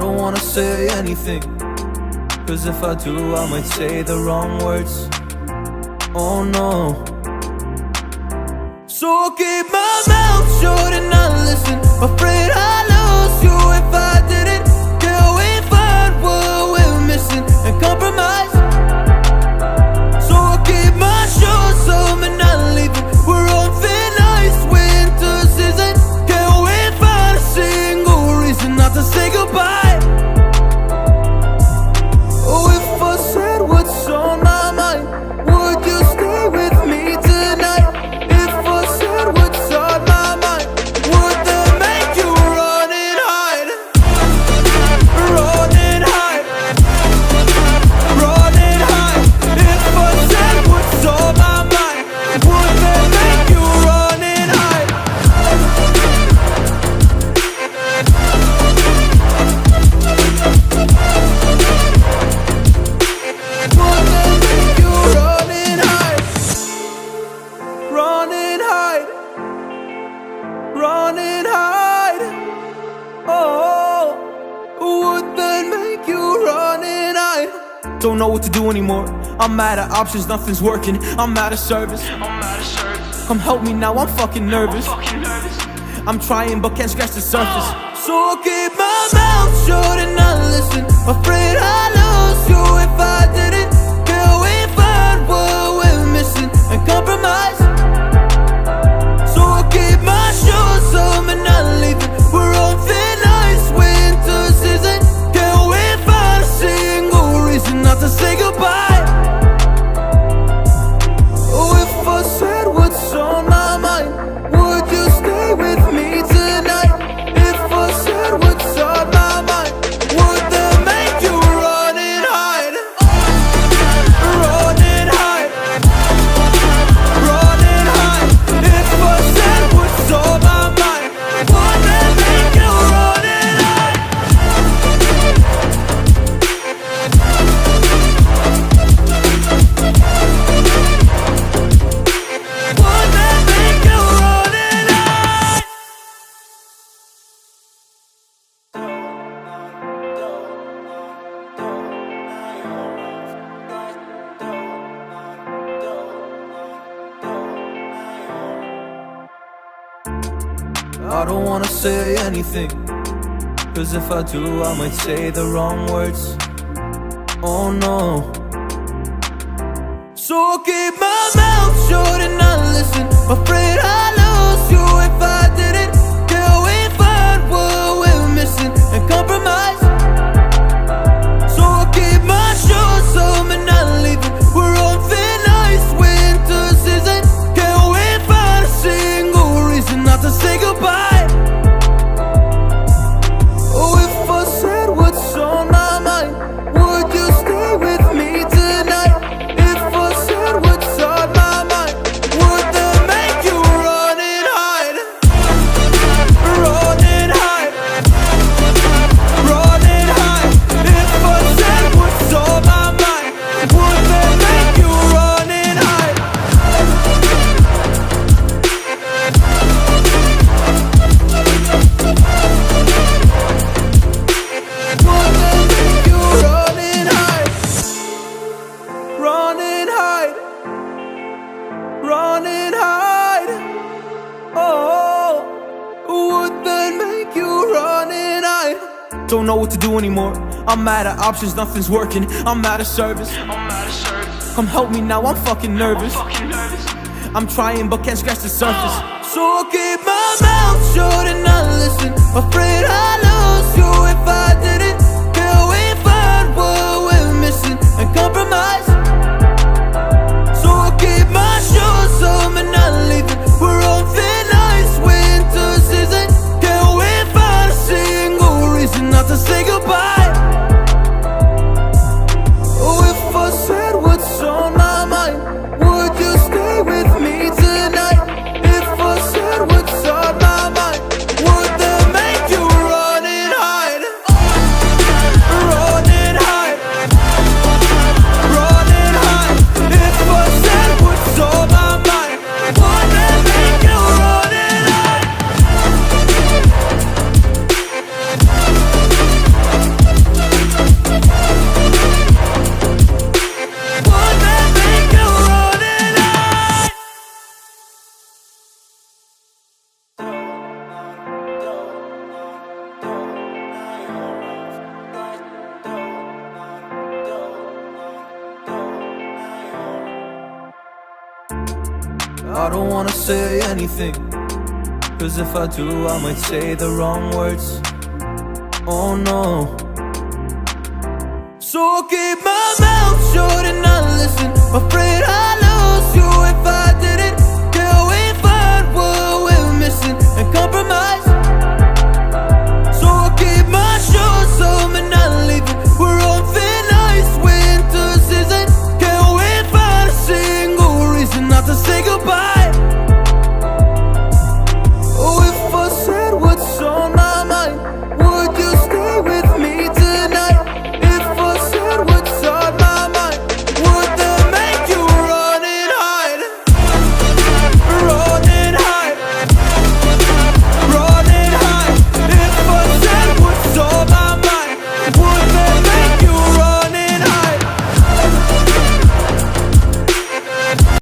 don't wanna say anything, cause if I do I might say the wrong words. Oh no. So I'll keep my mouth shut and not listen, afraid I'd lose you if I didn't. Can we find what we're missing and compromise? So I'll keep my shoes on and not leaving. We're on thin ice, winter season. Can we find a single reason not to say goodbye? Oh, if I said what's on my mind, would you stay with me tonight? If I said what's on my mind, would that make you run and hide? Run and hide. Run and hide. If I said what's on my mind, would that make you run and hide? Would that make you run and hide? Run and hide. Run and hide. Oh, would that make you run and hide? Don't know what to do anymore. I'm out of options, nothing's working. I'm out of service. Come help me now, I'm fucking nervous. I'm trying but can't scratch the surface. So I'll keep my mouth shut and not listen, afraid I'd lose you if I didn't. Can we find what we're missing and compromise? So I'll keep my shoes on and not leaving. We're on thin ice, winter season. Can we find a single reason not to say goodbye? Oh, if I said what's on my mind, would you stay with me tonight? If I said what's on my mind, would that make you run and hide? Run and hide. Run and hide. If I said what's on my mind, would that make you run and hide? Would that make you run and hide? I don't wanna say anything, cause if I do I might say the wrong words. Oh no. So I'll keep my mouth shut and not listen, afraid I'd lose you if I didn't. Can we find what we're missing and compromise? So I'll keep my shoes on and not leaving. We're on thin ice, winter season. Can we find a single reason not to say goodbye? Oh, if I said what's on my mind, would you stay with me tonight? If I said what's on my mind, would that make you run and hide? Run and hide. Run and hide. If I said what's on my mind, would that make you run and hide? Would that make you run and hide? Run and hide. Run and hide. Oh, would that make you run and hide? Don't know what to do anymore. I'm out of options, nothing's working. I'm out of service. Come help me now, I'm fucking nervous. I'm trying but can't scratch the surface. So I'll keep my mouth shut and not listen, afraid I'd lose you if I didn't. Can we find what we're missing and compromise? So I'll keep my shoes on and not leaving. We're on thin ice, winter season. Can we find a single reason not to say goodbye? Oh, if I said what's on my mind, would you stay with me tonight? If I said what's on my mind, would that make you run I don't wanna say anything, cause if I do I might say the wrong words. Oh no. So I'll keep my mouth shut and not listen. Afraid I'll lose you